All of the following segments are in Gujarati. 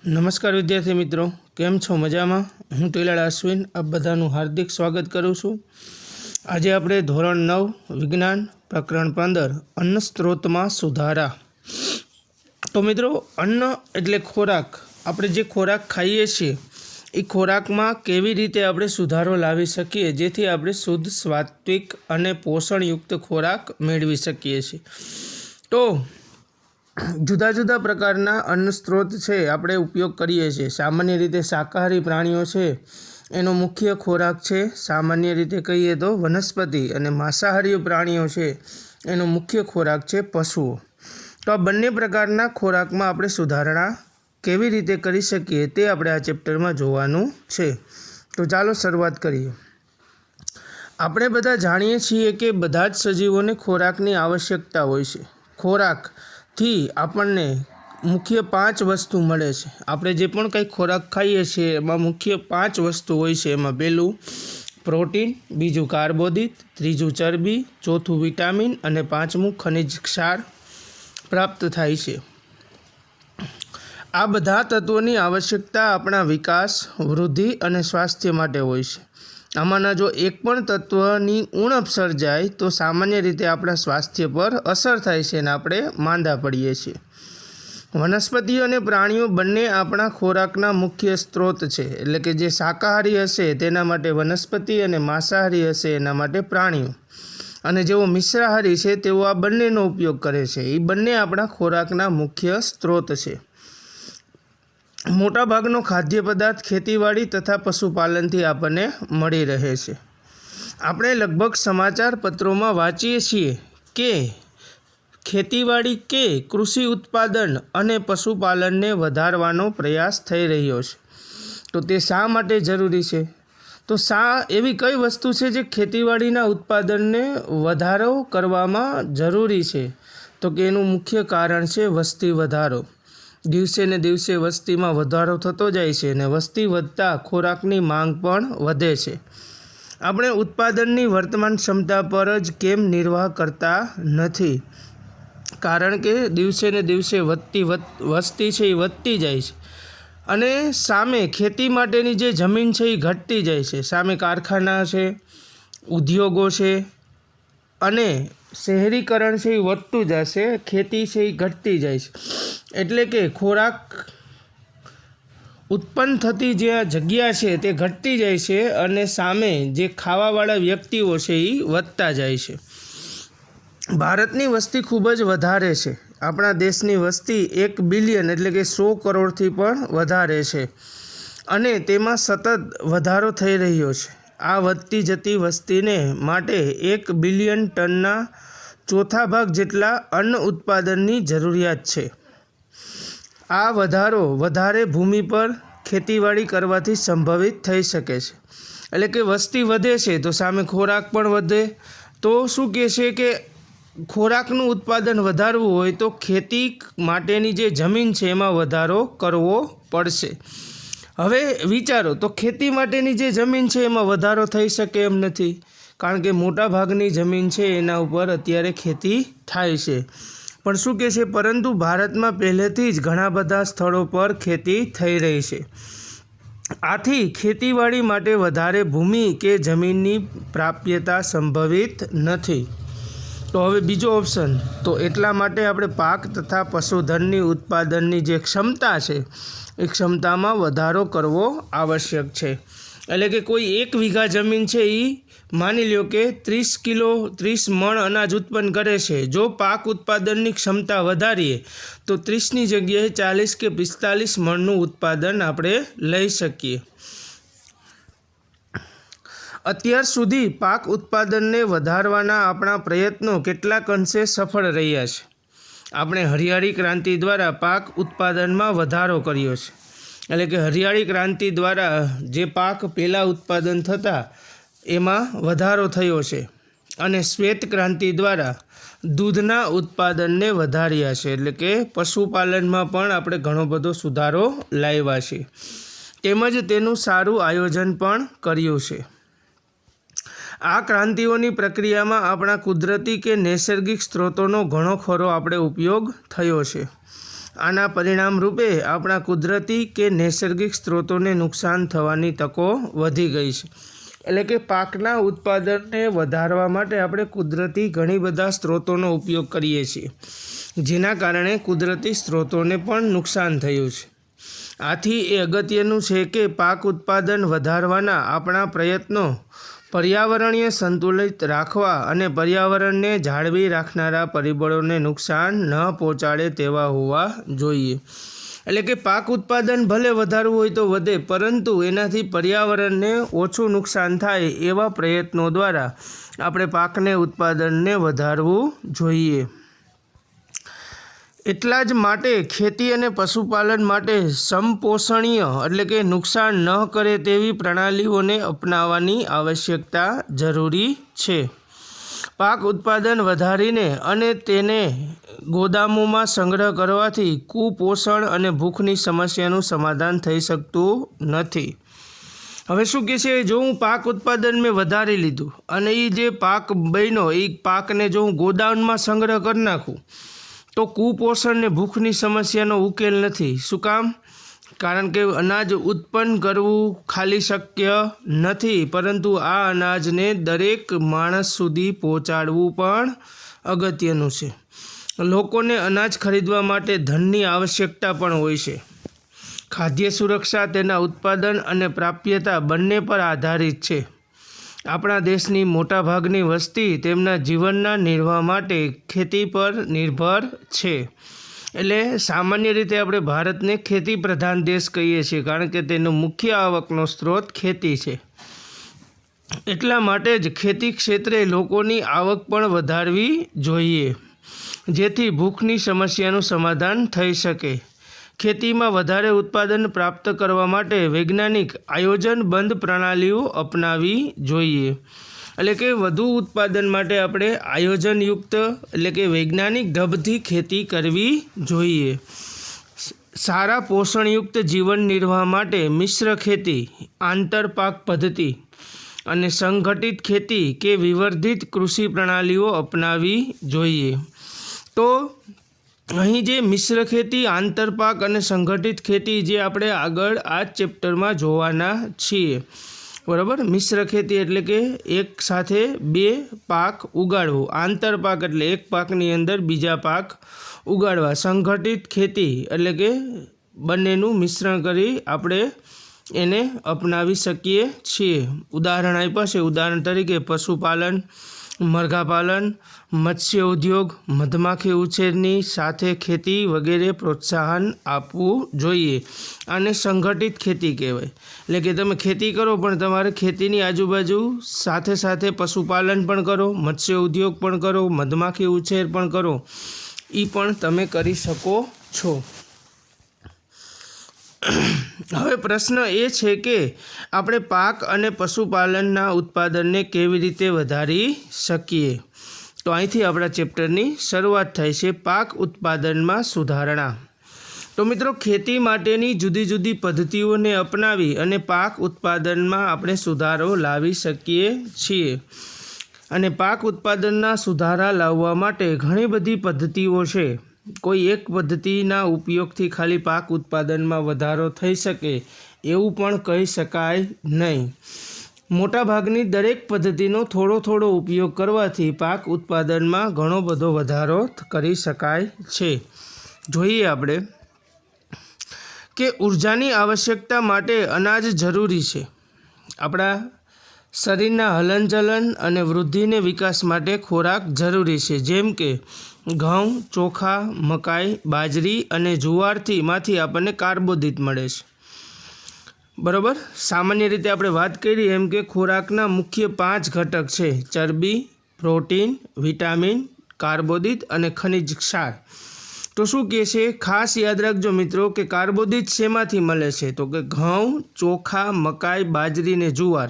नमस्कार विद्यार्थी मित्रों, केम छो? मजा में? हूँ टेलर अश्विन आप बधानु हार्दिक स्वागत करूँ छूँ। आज आपणे धोरण 9 विज्ञान प्रकरण 15 अन्न स्त्रोत में सुधारा। तो मित्रों, अन्न एटले खोराक। आपणे जे खोराक खाईए छीए ए खोराक में केवी रीते आपणे सुधारो लावी सकीए जेथी आपणे शुद्ध, सात्विक अने पोषणयुक्त खोराक मेळवी सकीए छीए। तो जुदा जुदा प्रकारना अन्न स्त्रोत है આપણે उपयोग करीए छीए। सामान्य रीते शाकाहारी प्राणीओ छे एनो मुख्य खोराक है सामान्य रीते कहीए तो वनस्पति, अने मांसाहारी प्राणीओ छे एनो मुख्य खोराक है पशुओ। तो आ बंने प्रकारना खोराक में આપણે सुधारणा केवी रीते करी सकीए ते આપણે आ चेप्टर में जोवानुं छे। तो चालो शरूआत करीए। આપણે બધા જાણીએ છીએ કે બધા જ સજીવોને ખોરાકની આવશ્યકતા હોય છે। ખોરાકથી આપણને મુખ્ય 5 વસ્તુ મળે છે। આપણે જે પણ કંઈ ખોરાક ખાઈએ છીએ એમાં મુખ્ય 5 વસ્તુ હોય છે। એમાં પહેલું પ્રોટીન, બીજું કાર્બોદિત, ત્રીજું ચરબી, ચોથું વિટામિન અને પાંચમું ખનિજ ક્ષાર પ્રાપ્ત થાય છે। આ બધા તત્વોની આવશ્યકતા આપણા વિકાસ, વૃદ્ધિ અને સ્વાસ્થ્ય માટે હોય છે। આમાંના જો એક પણ તત્વની ઉણપ સર્જાય તો સામાન્ય રીતે આપણા સ્વાસ્થ્ય પર અસર થાય છે અને આપણે માંદા પડીએ છીએ। વનસ્પતિઓ અને પ્રાણીઓ બંને આપણા ખોરાકના મુખ્ય સ્ત્રોત છે। એટલે કે જે શાકાહારી હશે તેના માટે વનસ્પતિ અને માંસાહારી હશે એના માટે પ્રાણીઓ, અને જેઓ મિશ્રાહારી છે તેઓ આ બંનેનો ઉપયોગ કરે છે। એ બંને આપણા ખોરાકના મુખ્ય સ્ત્રોત છે। मोटा भागनो खाद्य पदार्थ खेतीवाड़ी तथा पशुपालन थी आपने मळी रहे छे। आपणे लगभग समाचार पत्रों में वाँचीए छीए के खेतीवाड़ी के कृषि उत्पादन अने पशुपालन ने वधारवानो प्रयास थई रह्यो छे। तो ते शा माटे जरूरी छे? तो शा एवी कई वस्तु छे जे खेतीवाड़ीना उत्पादन ने वधारो करवामां जरूरी छे? तो के एनुं मुख्य कारण छे वस्ती वधारो। दिवसे ने दिवसे वस्ती में वधारो थतो जाय छे ने वस्ती वधता खोराकनी मांग पण वधे छे। आपणे उत्पादननी वर्तमान क्षमता पर ज केम निर्वाह करता नथी? कारण के दिवसे ने दिवसे वधती वस्ती छे ए वधती जाय छे अने सामे खेती माटेनी जे जमीन छे ए घटती जाय छे। सामे कारखाना छे, उद्योगों छे अने शहेरीकरण से वधतुं जशे, खेती से घटती जाय छे। एटले के खोराक उत्पन्न थती जे जग्या है ते घटती जाय छे अने सामे जे खावावाळा व्यक्तिओ छे ए वधता जाय छे। भारतनी वस्ती खूब ज वधारे छे। आपणा देशनी वस्ती 1 बिलियन एटले के 100 करोड़थी पण वधारे छे अने तेमां सतत वधारो थई रह्यो छे। आ वधती जती वस्तीने माटे 1 बिलियन टनना चौथा भाग जेटला अन्न उत्पादननी जरूरियात छे। आ वधारो वधारे भूमि पर खेतीवाड़ी करवाथी संभवित थई शके छे। एटले के वस्ती वधे छे तो सामे खोराक पण वधे। तो शुं कहे के खोराकनुं उत्पादन वधारवुं होय तो खेती माटेनी जे जमीन छे एमां वधारो करवो पड़शे। हवे विचारो तो खेती माटेनी जे जमीन छे एमां वधारो थई शके एम नथी, कारण के मोटा भागनी जमीन छे एना उपर अत्यारे खेती थाय छे। पण शुं कहे छे, परंतु भारत में पहलेथी ज घणा बधा स्थळों पर खेती थई रही छे। आथी खेतीवाड़ी माटे वधारे भूमि के जमीननी प्राप्यता संभवित नथी। तो हवे बीजो ऑप्शन, तो एटला माटे आपणे पाक तथा पशुधननी उत्पादननी जे क्षमता छे ए क्षमतामां वधारो करवो आवश्यक छे। एटले के कोई 1 वीघा जमीन छे ई मानी लो कि 30 मण अनाज उत्पन्न करे छे। जो पाक उत्पादननी क्षमता वधारीए तो 30 जग्याए 40 के 45 मणनुं उत्पादन आपणे लई शकीए। अत्यार सुधी पाक उत्पादन ने वधारवाना आपणा प्रयत्नों केटलाक अंशे सफल रह्या छे। आपणे हरियाળી क्रांति द्वारा पाक उत्पादन में वधारो कर्यो छे। एटले के हरियाળી क्रांति द्वारा जे पाक पहेला उत्पादन थता एमां वधारो थयो छे अने श्वेत क्रांति द्वारा दूधना उत्पादन ने वधार्या छे। एटले के पशुपालन में पण आपणे घणो बधो सुधारो लाव्या छे, तेमज तेनुं सारुं आयोजन पण कर्युं छे। आ क्रांतिओनी प्रक्रिया में आपणा कुदरती के नैसर्गिक स्त्रोतों घणो खरो आपणे उपयोग थयो छे। આના પરિણામ રૂપે આપણા કુદરતી કે નૈસર્ગિક સ્ત્રોતોને નુકસાન થવાની તકો વધી ગઈ છે. એટલે કે પાકના ઉત્પાદનને વધારવા માટે આપણે કુદરતી ઘણી બધા સ્ત્રોતોનો ઉપયોગ કરીએ છીએ, જેના કારણે કુદરતી સ્ત્રોતોને પણ નુકસાન થયું છે. આથી એ અગત્યનું છે કે પાક ઉત્પાદન વધારવાના આપણા પ્રયત્નો પર્યાવરણીય સંતુલિત રાખવા અને પર્યાવરણને જાળવી રાખનારા પરિબળોને નુકસાન ન પહોંચાડે તેવા હોવા જોઈએ. એટલે કે પાક ઉત્પાદન ભલે વધારવું હોય તો વધે, પરંતુ એનાથી પર્યાવરણને ઓછું નુકસાન થાય એવા પ્રયત્નો દ્વારા આપણે પાકને ઉત્પાદનને વધારવું જોઈએ. એટલા જ માટે ખેતી અને પશુપાલન માટે સમપોષણીય એટલે કે નુકસાન ન કરે તેવી પ્રણાલીઓને અપનાવવાની આવશ્યકતા જરૂરી છે. પાક ઉત્પાદન વધારીને અને તેને ગોદામોમાં સંગ્રહ કરવાથી કુપોષણ અને ભૂખની સમસ્યાનું સમાધાન થઈ શકતું નથી. હવે શું કહે છે, જો હું પાક ઉત્પાદન મેં વધારી લીધું અને એ જે પાક બન્યો એ પાકને જો હું ગોદામમાં સંગ્રહ કરી નાખું તો કુપોષણ ને ભૂખની સમસ્યાનો ઉકેલ નથી. શું કામ? કારણ કે અનાજ ઉત્પન્ન કરવું ખાલી શક્ય નથી, પરંતુ આ અનાજને દરેક માણસ સુધી પહોંચાડવું પણ અગત્યનું છે. લોકોને અનાજ ખરીદવા માટે ધનની આવશ્યકતા પણ હોય છે. ખાદ્ય સુરક્ષા તેના ઉત્પાદન અને પ્રાપ્યતા બંને પર આધારિત છે. આપણા દેશની મોટાભાગની વસ્તી તેમના જીવનના નિર્વાહ માટે ખેતી પર નિર્ભર છે. એટલે સામાન્ય રીતે આપણે ભારતને ખેતી પ્રધાન દેશ કહીએ છીએ, કારણ કે તેનો મુખ્ય આવકનો સ્ત્રોત ખેતી છે. એટલા માટે જ ખેતી ક્ષેત્રે લોકોની આવક પણ વધારવી જોઈએ, જેથી ભૂખની સમસ્યાનું સમાધાન થઈ શકે. ખેતીમાં વધારે ઉત્પાદન પ્રાપ્ત કરવા માટે વૈજ્ઞાનિક આયોજનબદ્ધ પ્રણાલીઓ અપનાવવી જોઈએ. એટલે કે વધુ ઉત્પાદન માટે આપણે આયોજનયુક્ત એટલે કે વૈજ્ઞાનિક ઢબથી ખેતી કરવી જોઈએ. સારા પોષણયુક્ત જીવન નિર્વાહ માટે મિશ્ર ખેતી, આંતરપાક પદ્ધતિ અને સંગઠિત ખેતી કે વિવર્ધિત કૃષિ પ્રણાલીઓ અપનાવવી જોઈએ. તો અહીં જે મિશ્ર ખેતી, આંતરપાક અને સંગઠિત ખેતી જે આપણે આગળ આ ચેપ્ટરમાં જોવાના છીએ, બરાબર. મિશ્ર ખેતી એટલે કે એક સાથે બે પાક ઉગાડવું, આંતરપાક એટલે એક પાકની અંદર બીજા પાક ઉગાડવા, સંગઠિત ખેતી એટલે કે બંનેનું મિશ્રણ કરી આપણે એને અપનાવી શકીએ છીએ. ઉદાહરણ આપ્યા છે. ઉદાહરણ તરીકે પશુપાલન, મરઘાપાલન, મત્સ્ય ઉદ્યોગ, મધમાખી ઉછેરની સાથે ખેતી વગેરે પ્રોત્સાહન આપવું જોઈએ. આને સંગઠિત ખેતી કહેવાય. એટલે કે તમે ખેતી કરો પણ તમારે ખેતીની આજુબાજુ સાથે સાથે પશુપાલન પણ કરો, મત્સ્ય ઉદ્યોગ પણ કરો, મધમાખી ઉછેર પણ કરો, એ પણ તમે કરી શકો છો. હવે પ્રશ્ન એ છે કે આપણે પાક અને પશુપાલનના ઉત્પાદનને કેવી રીતે વધારી શકીએ. તો અહીંથી આપણા ચેપ્ટરની શરૂઆત થાય છે, પાક ઉત્પાદનમાં સુધારણા. તો મિત્રો, ખેતી માટેની જુદી જુદી પદ્ધતિઓને અપનાવી અને પાક ઉત્પાદનમાં આપણે સુધારો લાવી શકીએ છીએ. અને પાક ઉત્પાદનના સુધારા લાવવા માટે ઘણી બધી પદ્ધતિઓ છે. કોઈ એક પદ્ધતિના ઉપયોગથી ખાલી પાક ઉત્પાદનમાં વધારો થઈ શકે એવું પણ કહી શકાય નહીં. મોટાભાગની દરેક પદ્ધતિનો થોડો ઉપયોગ કરવાથી પાક ઉત્પાદનમાં ઘણો બધો વધારો કરી શકાય છે. જોઈએ આપણે કે ઉર્જાની આવશ્યકતા માટે અનાજ જરૂરી છે. આપણા શરીરના હલનચલન અને વૃદ્ધિને વિકાસ માટે ખોરાક જરૂરી છે. જેમ કે ઘઉં, ચોખા, મકાઈ, બાજરી અને જુવારમાંથી આપણને કાર્બોદિત મળે છે. બરાબર. સામાન્ય રીતે આપણે વાત કરી એમ કે ખોરાકના મુખ્ય 5 ઘટક છે: ચરબી, પ્રોટીન, વિટામિન, કાર્બોદિત અને ખનિજ ક્ષાર. તો શું કહે છે, ખાસ યાદ રાખજો મિત્રો કે કાર્બોદિત શેમાંથી મળે છે? તો કે ઘઉં, ચોખા, મકાઈ, બાજરી ને જુવાર.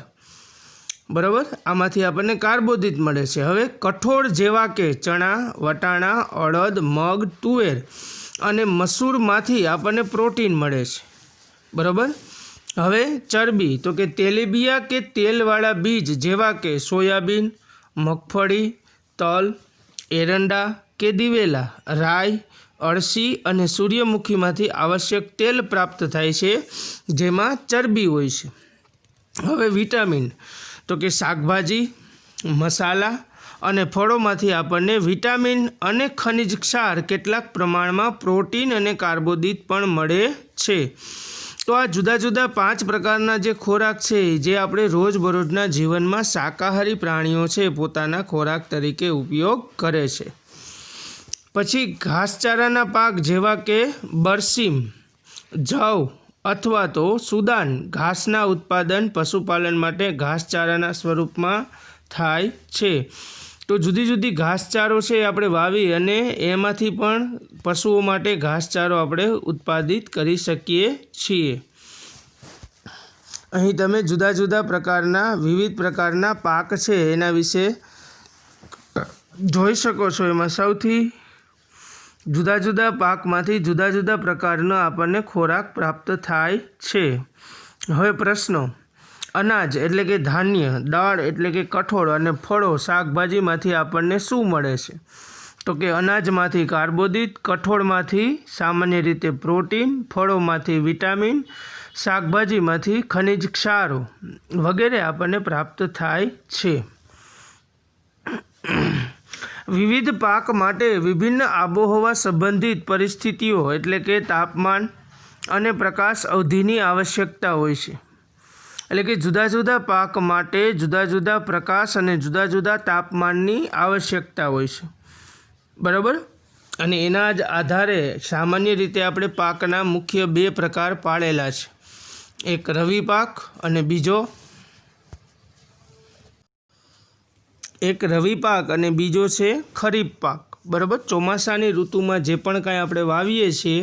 બરાબર. આમાંથી આપણને કાર્બોદિત મળે છે. હવે કઠોળ જેવા કે ચણા, વટાણા, અડદ, મગ, તુવેર અને મસૂરમાંથી આપણને પ્રોટીન મળે છે. બરાબર. હવે ચરબી, તો કે તેલીબિયા કે તેલવાળા બીજ જેવા કે સોયાબીન, મગફળી, તલ, એરંડા કે દિવેલા, રાઈ, અળસી અને સૂર્યમુખીમાંથી આવશ્યક તેલ પ્રાપ્ત થાય છે, જેમાં ચરબી હોય છે. હવે વિટામિન તો કે શાકભાજી, મસાલા અને ફળોમાંથી આપણને વિટામિન અને ખનિજ ક્ષાર, કેટલાક પ્રમાણમાં પ્રોટીન અને કાર્બોદિત પણ મળે છે. તો આ જુદા જુદા 5 પ્રકારના જે ખોરાક છે જે આપણે રોજબરોજના જીવનમાં શાકાહારી પ્રાણીઓ છે પોતાના ખોરાક તરીકે ઉપયોગ કરે છે. પછી ઘાસચારાના પાક જેવા કે બરસીમ, જવ અથવા તો સુદાન ઘાસના ઉત્પાદન પશુપાલન માટે ઘાસચારાના સ્વરૂપમાં થાય છે. તો જુદી જુદી ઘાસચારો છે આપણે વાવી અને એમાંથી પણ પશુઓ માટે ઘાસચારો આપણે ઉત્પાદિત કરી શકીએ છીએ. અહીં તમે જુદા જુદા પ્રકારના વિવિધ પ્રકારના પાક છે એના વિશે જોઈ શકો છો. એમાં સૌથી જુદા જુદા પાકમાંથી જુદા જુદા પ્રકારનો આપણને ખોરાક પ્રાપ્ત થાય છે. હવે પ્રશ્નો: અનાજ એટલે કે ધાન્ય, દાળ એટલે કે કઠોળ અને ફળો શાકભાજીમાંથી આપણને શું મળે છે? તો કે અનાજમાંથી કાર્બોદિત, કઠોળમાંથી સામાન્ય રીતે પ્રોટીન, ફળોમાંથી વિટામિન, શાકભાજીમાંથી ખનિજ ક્ષારો વગેરે આપણને પ્રાપ્ત થાય છે. વિવિધ પાક માટે વિભિન્ન આબોહવા સંબંધિત પરિસ્થિતિઓ એટલે કે તાપમાન અને પ્રકાશ અવધિની આવશ્યકતા હોય છે. એટલે કે જુદા જુદા પાક માટે જુદા જુદા પ્રકાશ અને જુદા જુદા તાપમાનની આવશ્યકતા હોય છે, બરાબર. અને એના જ આધારે સામાન્ય રીતે આપણે પાકના મુખ્ય 2 પ્રકાર પાડેલા છે, એક રવિ પાક અને બીજો છે ખરીફ પાક, બરાબર. ચોમાસાની ઋતુમાં જે પણ કાંઈ આપણે વાવીએ છીએ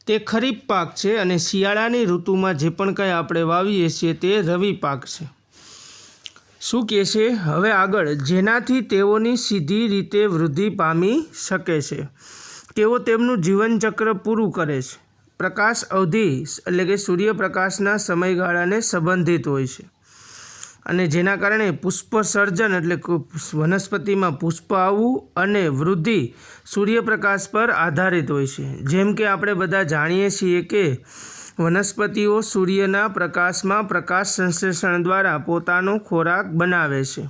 તે ખરીફ પાક છે અને શિયાળાની ઋતુમાં જે પણ કાંઈ આપણે વાવીએ છીએ તે રવિ પાક છે. શું કહે છે હવે આગળ? જેનાથી તેઓની સીધી રીતે વૃદ્ધિ પામી શકે છે. તેઓ તેમનું જીવનચક્ર પૂરું કરે છે. પ્રકાશ અવધિ એટલે કે સૂર્યપ્રકાશના સમયગાળાને સંબંધિત હોય છે અને જેના કારણે પુષ્પ સર્જન એટલે વનસ્પતિમાં પુષ્પ આવવું અને વૃદ્ધિ સૂર્યપ્રકાશ પર આધારિત હોય છે. જેમ કે આપણે બધા જાણીએ છીએ કે વનસ્પતિઓ સૂર્યના પ્રકાશમાં પ્રકાશ સંશ્લેષણ દ્વારા પોતાનો ખોરાક બનાવે છે,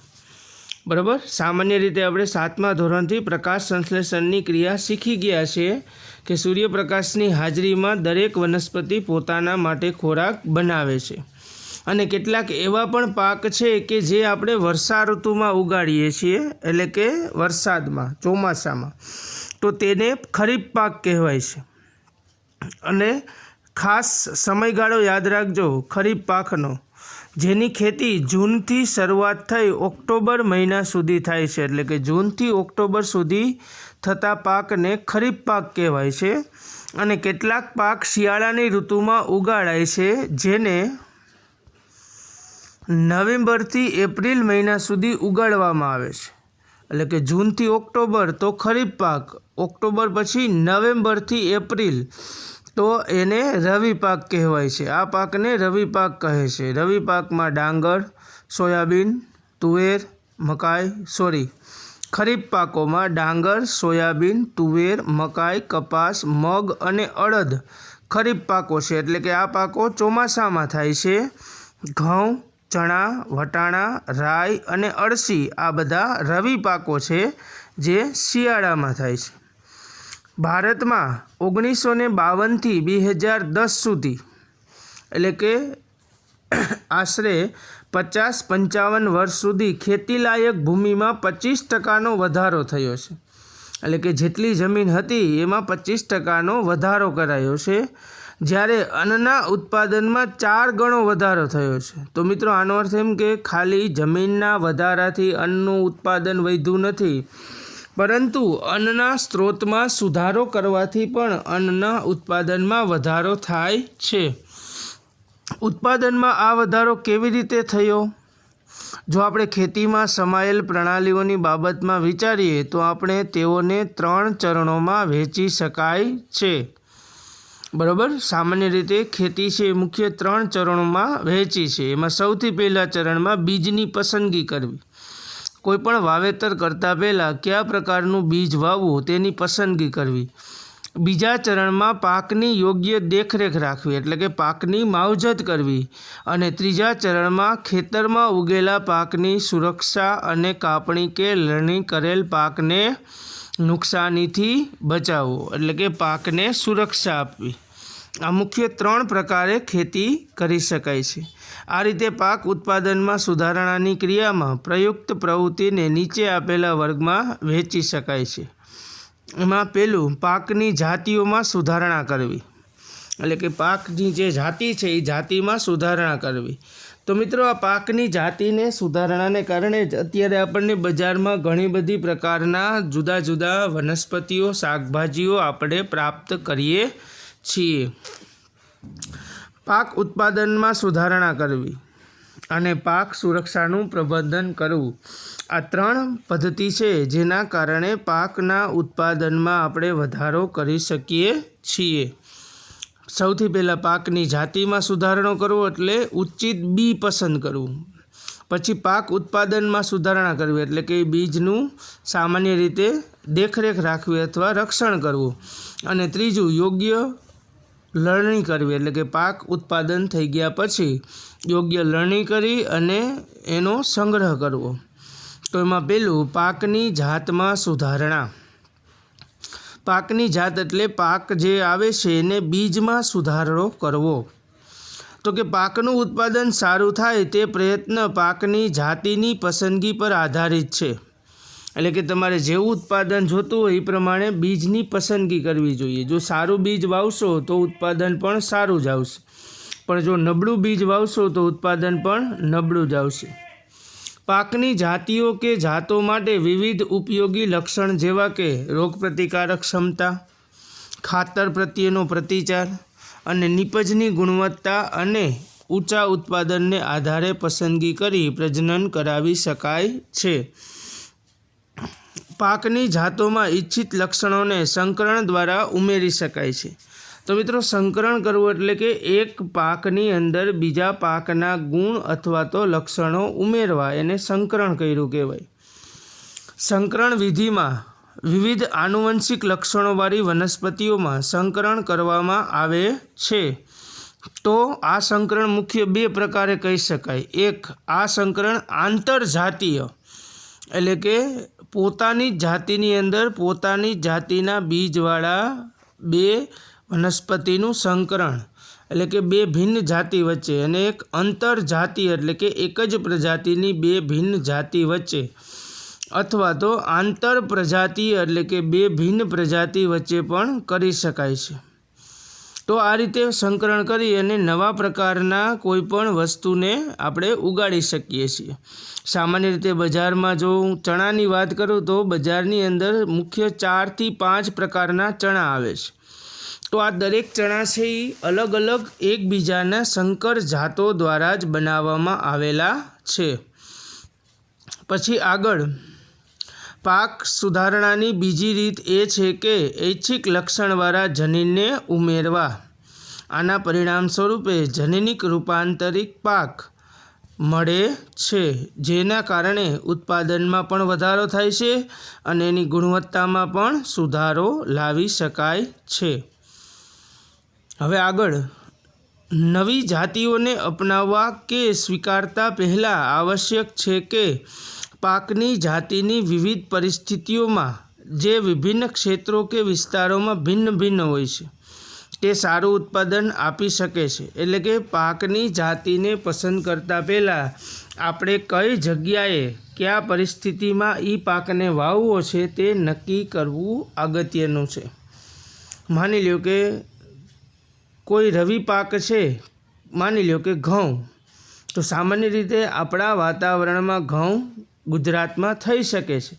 બરાબર. સામાન્ય રીતે આપણે 7મા ધોરણથી પ્રકાશ સંશ્લેષણની ક્રિયા શીખી ગયા છીએ કે સૂર્યપ્રકાશની હાજરીમાં દરેક વનસ્પતિ પોતાના માટે ખોરાક બનાવે છે. અને કેટલાક એવા પણ પાક છે કે જે આપણે વર્ષા ઋતુમાં ઉગાડીએ છીએ, એટલે કે વરસાદમાં, ચોમાસામાં, તો તેને ખરીફ પાક કહેવાય છે. અને ખાસ સમયગાળો યાદ રાખજો ખરીફ પાકનો, જેની ખેતી જૂનથી શરૂઆત થઈ ઓક્ટોબર મહિના સુધી થાય છે. એટલે કે જૂનથી ઓક્ટોબર સુધી થતા પાકને ખરીફ પાક કહેવાય છે. અને કેટલાક પાક શિયાળાની ઋતુમાં ઉગાડાય છે, જેને નવેમ્બરથી એપ્રિલ મહિના સુધી ઉગાડવામાં આવે છે. એટલે કે જૂનથી ઓક્ટોબર તો ખરીફ પાક, ઓક્ટોબર પછી નવેમ્બરથી એપ્રિલ તો એને રવિ પાક કહેવાય છે. આ પાકને રવિ પાક કહે છે. રવિ પાકમાં ડાંગર, સોયાબીન, તુવેર, મકાઈ, ખરીફ પાકોમાં ડાંગર, સોયાબીન, તુવેર, મકાઈ, કપાસ, મગ અને અડદ ખરીફ પાકો છે. એટલે કે આ પાકો ચોમાસામાં થાય છે. ઘઉં, ચણા, વટાણા, રાઈ અને અળસી આ બધા રવિ પાકો છે જે શિયાળામાં થાય છે. ભારતમાં 1952થી 2010 સુધી એટલે કે આશરે 50-55 વર્ષ સુધી ખેતીલાયક ભૂમિમાં 25% વધારો થયો છે. એટલે કે જેટલી જમીન હતી એમાં 25% વધારો કરાયો છે, જ્યારે અન્નના ઉત્પાદનમાં 4 ગણો વધારો થયો છે. તો મિત્રો આનો અર્થ એમ કે ખાલી જમીનના વધારાથી અન્નનું ઉત્પાદન વધ્યું નથી, પરંતુ અન્નના સ્ત્રોતમાં સુધારો કરવાથી પણ અન્નના ઉત્પાદનમાં વધારો થાય છે. ઉત્પાદનમાં આ વધારો કેવી રીતે થયો? જો આપણે ખેતીમાં સમાયેલ પ્રણાલીઓની બાબતમાં વિચારીએ તો આપણે તેઓને 3 ચરણોમાં વહેંચી શકાય છે, બરાબર. સામાન્ય રીતે ખેતી છે એ મુખ્ય 3 ચરણોમાં વહેંચી છે. એમાં સૌથી પહેલા ચરણમાં બીજની પસંદગી કરવી. કોઈપણ વાવેતર કરતાં પહેલાં કયા પ્રકારનું બીજ વાવવું તેની પસંદગી કરવી. બીજા ચરણમાં પાકની યોગ્ય દેખરેખ રાખવી એટલે કે પાકની માવજત કરવી અને ત્રીજા ચરણમાં ખેતરમાં ઉગેલા પાકની સુરક્ષા અને કાપણી કે લણણી કરેલ પાકને નુકસાનીથી બચાવવો એટલે કે પાકને સુરક્ષા આપવી। આ મુખ્ય 3 પ્રકારે ખેતી કરી શકાય છે। આ રીતે પાક ઉત્પાદનમાં સુધારણાની ક્રિયામાં પ્રયુક્ત પ્રવૃત્તિને નીચે આપેલા વર્ગમાં વહેંચી શકાય છે। એમાં પહેલું પાકની જાતિઓમાં સુધારણા કરવી એટલે કે પાકની જે જાતિ છે એ જાતિમાં સુધારણા કરવી। તો મિત્રો આ પાકની જાતિને સુધારણાને કારણે જ અત્યારે આપણને બજારમાં ઘણી બધી પ્રકારના જુદા જુદા વનસ્પતિઓ શાકભાજીઓ આપણે પ્રાપ્ત કરીએ છીએ। પાક ઉત્પાદનમાં સુધારણા કરવી અને પાક સુરક્ષાનું પ્રબંધન કરવું આ 3 પદ્ધતિ છે જેના કારણે પાકના ઉત્પાદનમાં આપણે વધારો કરી શકીએ છીએ। સૌથી પહેલાં પાકની જાતિમાં સુધારણો કરવો એટલે ઉચિત બી પસંદ કરવું। પછી પાક ઉત્પાદનમાં સુધારણા કરવી એટલે કે બીજનું સામાન્ય રીતે દેખરેખ રાખવી અથવા રક્ષણ કરવું। અને ત્રીજું યોગ્ય લણણી કરવી એટલે કે પાક ઉત્પાદન થઈ ગયા પછી યોગ્ય લણણી કરી અને એનો સંગ્રહ કરવો। તો એમાં પહેલું પાકની જાતમાં સુધારણા। પાકની જાત એટલે પાક જે આવે છે એને બીજમાં સુધારો કરવો। તો કે પાકનું ઉત્પાદન સારું થાય તે પ્રયત્ન પાકની જાતિની પસંદગી પર આધારિત છે એટલે કે તમારે જેવું ઉત્પાદન જોતું હોય એ પ્રમાણે બીજની પસંદગી કરવી જોઈએ। જો સારું બીજ વાવશો તો ઉત્પાદન પણ સારું જ આવશે, પણ જો નબળું બીજ વાવશો તો ઉત્પાદન પણ નબળું જ આવશે। પાકની જાતિઓ કે જાતો માટે વિવિધ ઉપયોગી લક્ષણ જેવા કે રોગપ્રતિકારક ક્ષમતા, ખાતર પ્રત્યેનો પ્રતિચાર અને નીપજની ગુણવત્તા અને ઊંચા ઉત્પાદનને આધારે પસંદગી કરી પ્રજનન કરાવી શકાય છે। પાકની જાતોમાં ઇચ્છિત લક્ષણોને સંકરણ દ્વારા ઉમેરી શકાય છે। તો મિત્રો સંકરણ કરવું એટલે કે એક પાકની અંદર બીજા પાકના ગુણ અથવા તો લક્ષણો ઉમેરવા એને સંકરણ કર્યું કહેવાય। સંકરણ વિધિમાં વિવિધ આનુવંશિક લક્ષણોવાળી વનસ્પતિઓમાં સંકરણ કરવામાં આવે છે। તો આ સંકરણ મુખ્ય 2 પ્રકારે કહી શકાય। એક આ સંકરણ આંતરજાતીય એટલે કે પોતાની જાતિની અંદર પોતાની જાતિના બીજવાળા 2 વનસ્પતિનું સંકરણ એટલે કે 2 ભિન્ન જાતિ વચ્ચે, અને એક અંતરજાતીય એટલે કે એક જ પ્રજાતિની 2 ભિન્ન જાતિ વચ્ચે, અથવા તો આંતર પ્રજાતીય એટલે કે 2 ભિન્ન પ્રજાતિ વચ્ચે પણ કરી શકાય છે। તો આ રીતે સંકરણ કરી અને નવા પ્રકારના કોઈ પણ વસ્તુને આપણે ઉગાડી શકીએ છીએ। સામાન્ય રીતે બજારમાં જો હું ચણાની વાત કરું તો બજારની અંદર મુખ્ય 4 થી 5 પ્રકારના ચણા આવે છે। તો આ દરેક ચણા છે એ અલગ અલગ એકબીજાના સંકર જાતો દ્વારા જ બનાવવામાં આવેલા છે। પછી આગળ પાક સુધારણાની બીજી રીત એ છે કે ઐચ્છિક લક્ષણવાળા જનીનને ઉમેરવા। આના પરિણામ સ્વરૂપે જનીનિક રૂપાંતરિત પાક મળે છે, જેના કારણે ઉત્પાદનમાં પણ વધારો થાય છે અને એની ગુણવત્તામાં પણ સુધારો લાવી શકાય છે। હવે આગળ નવી જાતિઓને અપનાવવા કે સ્વીકારતા પહેલાં આવશ્યક છે કે પાકની જાતિની વિવિધ પરિસ્થિતિઓમાં જે વિભિન્ન ક્ષેત્રો કે વિસ્તારોમાં ભિન્ન ભિન્ન હોય છે તે સારું ઉત્પાદન આપી શકે છે। એટલે કે પાકની જાતિને પસંદ કરતાં પહેલાં આપણે કઈ જગ્યાએ કયા પરિસ્થિતિમાં એ પાકને વાવવો છે તે નક્કી કરવું અગત્યનું છે। માની લો કે કોઈ રવિ પાક છે, માની લો કે ઘઉં, તો સામાન્ય રીતે આપણા વાતાવરણમાં ઘઉં ગુજરાતમાં થઈ શકે છે,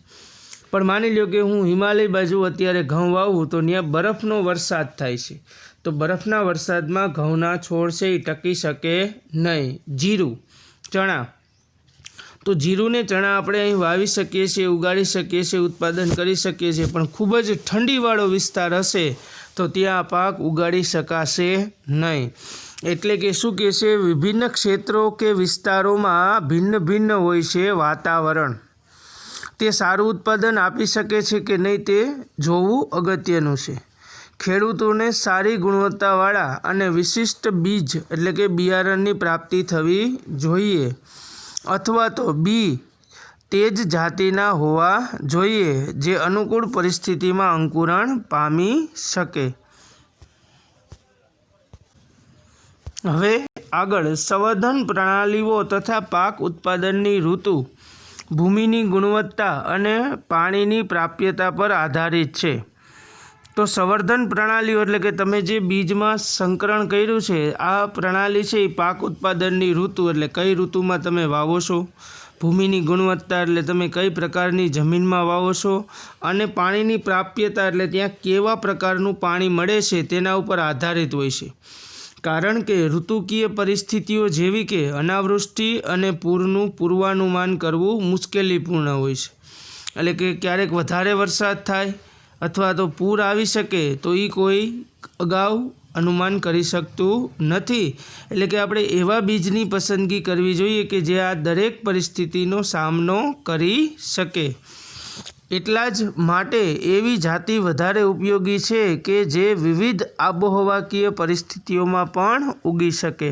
પણ માની લો કે હું હિમાલય બાજુ અત્યારે ઘઉં વાવું તો ત્યાં બરફનો વરસાદ થાય છે, તો બરફના વરસાદમાં ઘઉંના છોડ છે એ ટકી શકે નહીં। જીરું, ચણા, તો જીરું ને ચણા આપણે અહીં વાવી શકીએ છીએ, ઉગાડી શકીએ છીએ, ઉત્પાદન કરી શકીએ છીએ, પણ ખૂબ જ ઠંડીવાળો વિસ્તાર હશે તો ત્યાં પાક ઉગાડી શકાશે નહીં। એટલે કે શું કહે છે, વિભિન્ન ક્ષેત્રો કે વિસ્તારોમાં ભિન્ન ભિન્ન હોય છે વાતાવરણ, તે સારું ઉત્પાદન આપી શકે છે કે નહીં તે જોવું અગત્યનું છે। ખેડૂતોને સારી ગુણવત્તાવાળા અને વિશિષ્ટ બીજ એટલે કે બિયારણની પ્રાપ્તિ થવી જોઈએ, અથવા તો બી તે જ જાતિના હોવા જોઈએ જે અનુકૂળ પરિસ્થિતિમાં અંકુરણ પામી શકે. હવે આગળ સંવર્ધન પ્રણાલીઓ તથા પાક ઉત્પાદનની ઋતુ, ભૂમિની ગુણવત્તા અને પાણીની પ્રાપ્યતા પર આધારિત છે. તો સંવર્ધન પ્રણાલીઓ એટલે કે તમે જે બીજમાં સંકરણ કર્યું છે, આ પ્રણાલી છે એ પાક ઉત્પાદનની ઋતુ એટલે કઈ ઋતુમાં તમે વાવો છો, ભૂમિની ગુણવત્તા એટલે તમે કઈ પ્રકારની જમીનમાં વાવો છો, અને પાણીની પ્રાપ્યતા એટલે ત્યાં કેવા પ્રકારનું પાણી મળે છે તેના ઉપર આધારિત હોય છે. કારણ કે ઋતુકીય પરિસ્થિતિઓ જેવી કે અનાવૃષ્ટિ અને પૂરનું પૂર્વાનુમાન કરવું મુશ્કેલીપૂર્ણ હોય છે. એટલે કે ક્યારેક વધારે વરસાદ થાય અથવા તો પૂર આવી શકે તો એ કોઈ અગાઉ અનુમાન કરી શકતું નથી. એટલે કે આપણે એવા બીજની પસંદગી કરવી જોઈએ કે જે આ દરેક પરિસ્થિતિનો સામનો કરી શકે. એટલા જ માટે એવી જાતિ વધારે ઉપયોગી છે કે જે વિવિધ આબોહવાકીય પરિસ્થિતિઓમાં પણ ઉગી શકે.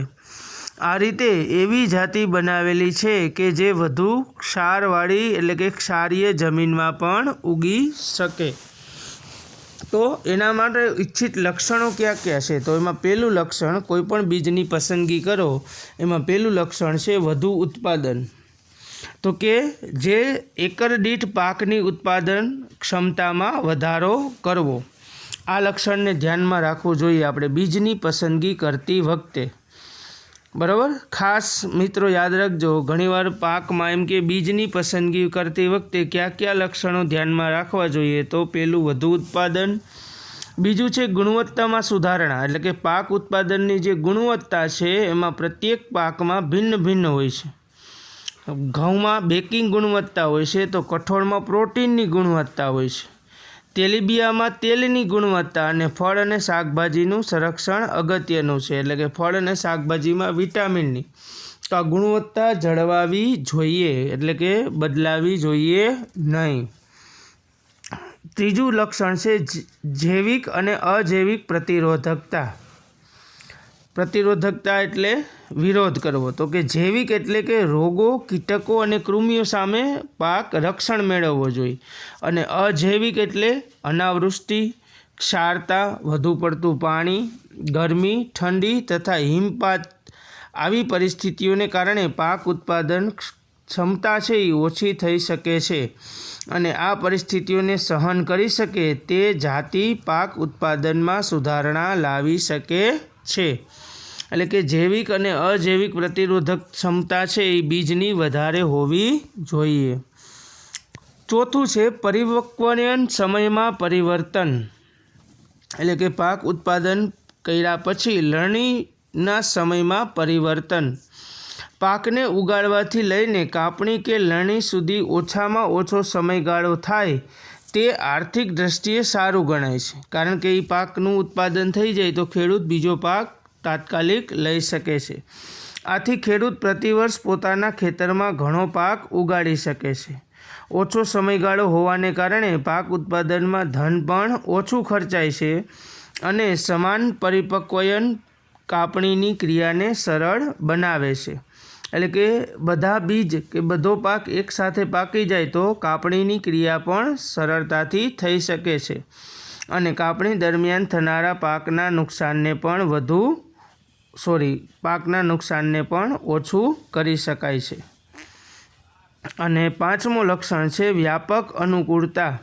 આ રીતે એવી જાતિ બનાવેલી છે કે જે વધુ ક્ષારવાળી એટલે કે ક્ષારીય જમીનમાં પણ ઉગી શકે. તો એના માટે ઈચ્છિત લક્ષણો ક્યાં ક્યાં છે? તો એમાં પહેલું લક્ષણ, કોઈ પણ બીજની પસંદગી કરો એમાં પહેલું લક્ષણ છે વધુ ઉત્પાદન. તો કે જે એકર દીઠ પાકની ઉત્પાદન ક્ષમતામાં વધારો કરવો. આ લક્ષણને ધ્યાનમાં રાખવું જોઈએ આપણે બીજની પસંદગી કરતી વખતે. બરાબર, ખાસ મિત્રો યાદ રાખજો, ઘણીવાર પાકમાં એમ કે બીજની પસંદગી કરતી વખતે કયા કયા લક્ષણો ધ્યાનમાં રાખવા જોઈએ. તો પહેલું વધુ ઉત્પાદન, બીજું છે ગુણવત્તામાં સુધારણા. એટલે કે પાક ઉત્પાદનની જે ગુણવત્તા છે એમાં પ્રત્યેક પાકમાં ભિન્ન ભિન્ન હોય છે. ઘઉંમાં બેકિંગ ગુણવત્તા હોય છે, તો કઠોળમાં પ્રોટીનની ગુણવત્તા હોય છે, તેલીબિયામાં તેલની ગુણવત્તા, અને ફળ અને શાકભાજીનું સંરક્ષણ અગત્યનું છે. એટલે કે ફળ અને શાકભાજીમાં વિટામિનની. તો આ ગુણવત્તા જળવાવી જોઈએ, એટલે કે બદલાવી જોઈએ નહીં. ત્રીજું લક્ષણ છે જૈવિક અને અજૈવિક પ્રતિરોધકતા. પ્રતિરોધકતા એટલે વિરોધ કરવો. તો કે જૈવિક એટલે કે રોગો, કીટકો અને કૃમિઓ સામે પાક રક્ષણ મેળવવો જોઈએ, અને અજૈવિક એટલે અનાવૃષ્ટિ, ક્ષારતા, વધુ પડતું પાણી, ગરમી, ઠંડી તથા હિમપાત આવી પરિસ્થિતિઓને કારણે પાક ઉત્પાદન ક્ષમતા છે એ ઓછી થઈ શકે છે. અને આ પરિસ્થિતિઓને સહન કરી શકે તે જાતિ પાક ઉત્પાદનમાં સુધારણા લાવી શકે છે. એટલે કે જૈવિક અને અજૈવિક પ્રતિરોધક ક્ષમતા છે એ બીજની વધારે હોવી જોઈએ. ચોથું છે પરિપક્વન સમયમાં પરિવર્તન. એટલે કે પાક ઉત્પાદન કર્યા પછી લણણીના સમયમાં પરિવર્તન. પાકને ઉગાડવાથી લઈને કાપણી કે લણણી સુધી ઓછામાં ઓછો સમયગાળો થાય તે આર્થિક દૃષ્ટિએ સારું ગણાય છે. કારણ કે એ પાકનું ઉત્પાદન થઈ જાય તો ખેડૂત બીજો પાક તાત્કાલિક લઈ શકે છે. આથી ખેડૂત પ્રતિવર્ષ પોતાના ખેતરમાં ઘણો પાક ઉગાડી શકે છે. ઓછો સમયગાળો હોવાને કારણે પાક ઉત્પાદનમાં ધન પણ ઓછું ખર્ચાય છે, અને સમાન પરિપક્વન કાપણીની ક્રિયાને સરળ બનાવે છે. એટલે કે બધા બીજ કે બધો પાક એકસાથે પાકી જાય તો કાપણીની ક્રિયા પણ સરળતાથી થઈ શકે છે, અને કાપણી દરમિયાન થનારા પાકના નુકસાનને પણ ઓછું કરી શકાય છે. અને પાંચમું લક્ષણ છે વ્યાપક અનુકૂળતા.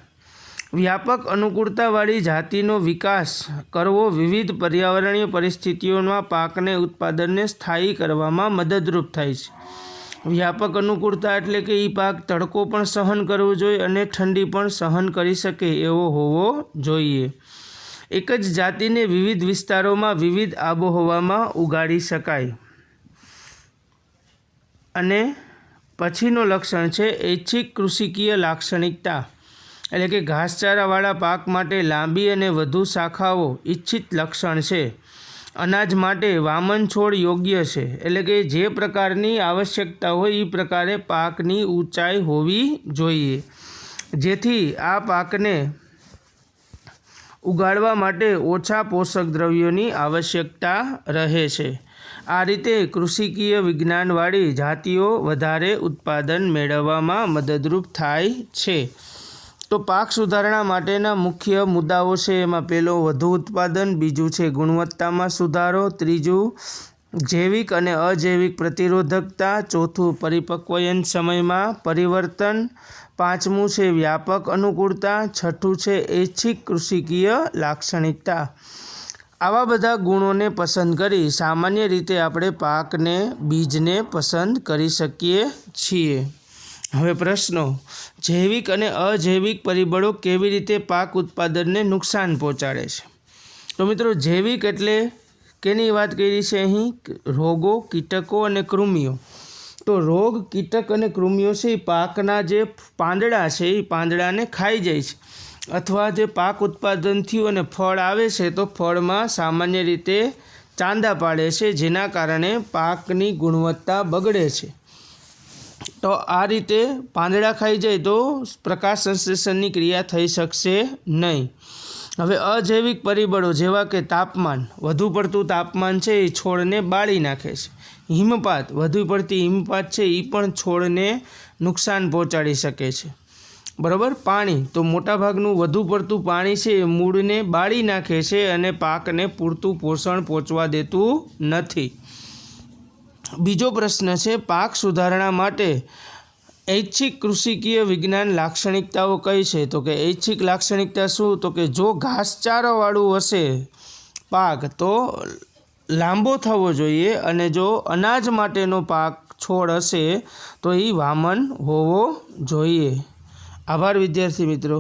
વ્યાપક અનુકૂળતાવાળી જાતિનો વિકાસ કરવો વિવિધ પર્યાવરણીય પરિસ્થિતિઓમાં પાકને ઉત્પાદનને સ્થાયી કરવામાં મદદરૂપ થાય છે. વ્યાપક અનુકૂળતા એટલે કે એ પાક તડકો પણ સહન કરવો જોઈએ અને ઠંડી પણ સહન કરી શકે એવો હોવો જોઈએ. એક જ જાતિને વિવિધ વિસ્તારોમાં વિવિધ આબોહવામાં ઉગાડી શકાય. અને પછીનો લક્ષણ છે ઐચ્છિક કૃષિકીય લાક્ષણિકતા. એટલે કે ઘાસચારાવાળા પાક માટે લાંબી અને વધુ શાખાઓ ઇચ્છિત લક્ષણ છે. અનાજ માટે વામન છોડ યોગ્ય છે. એટલે કે જે પ્રકારની આવશ્યકતા હોય એ પ્રકારે પાકની ઊંચાઈ હોવી જોઈએ, જેથી આ પાકને ઉગાડવા માટે ઓછા પોષક દ્રવ્યોની આવશ્યકતા રહે છે. આ રીતે કૃષિકીય વિજ્ઞાનવાળી જાતિઓ વધારે ઉત્પાદન મેળવવામાં મદદરૂપ થાય છે. તો પાક સુધારણા માટેના મુખ્ય મુદ્દાઓ છે, એમાં પહેલો વધુ ઉત્પાદન, બીજું છે ગુણવત્તામાં સુધારો, ત્રીજું જૈવિક અને અજૈવિક પ્રતિરોધકતા, ચોથું પરિપક્વયન સમયમાં પરિવર્તન, પાંચમું છે વ્યાપક અનુકૂળતા, છઠ્ઠું છે ઐચ્છિક કૃષિકીય લાક્ષણિકતા. આવા બધા ગુણોને પસંદ કરી સામાન્ય રીતે આપણે પાકને બીજને પસંદ કરી શકીએ છીએ. હવે પ્રશ્નો: જૈવિક અને અજૈવિક પરિબળો કેવી રીતે પાક ઉત્પાદનને નુકસાન પહોંચાડે છે? તો મિત્રો, જૈવિક એટલે કેની વાત કરી છે અહીં? રોગો, કીટકો અને કૃમિઓ. તો રોગ, કીટક અને કૃમિઓ છે એ પાકના જે પાંદડા છે એ પાંદડાને ખાઈ જાય છે, અથવા જે પાક ઉત્પાદન થયું અને ફળ આવે છે તો ફળમાં સામાન્ય રીતે ચાંદા પાડે છે, જેના કારણે પાકની ગુણવત્તા બગડે છે. તો આ રીતે પાંદડા ખાઈ જાય તો પ્રકાશ સંશ્લેષણની ક્રિયા થઈ શકશે નહીં. હવે અજૈવિક પરિબળો જેવા કે તાપમાન, વધુ પડતું તાપમાન છે એ છોડને બાળી નાખે છે. હિમપાત, વધુ પડતી હિમપાત છે એ પણ છોડને નુકસાન પહોંચાડી શકે છે. બરાબર. પાણી, તો મોટાભાગનું વધુ પડતું પાણી છે એ મૂળને બાળી નાખે છે અને પાકને પૂરતું પોષણ પહોંચવા દેતું નથી. બીજો પ્રશ્ન છે, પાક સુધારણા માટે ઐચ્છિક કૃષિકીય વિજ્ઞાન લાક્ષણિકતાઓ કઈ છે? તો કે ઐચ્છિક લાક્ષણિકતા શું? તો કે જો ઘાસચારાવાળું હશે પાક તો લાંબો થવો જોઈએ, અને જો અનાજ માટેનો પાક છોડ હશે તો એ વામન હોવો જોઈએ. આભાર વિદ્યાર્થી મિત્રો.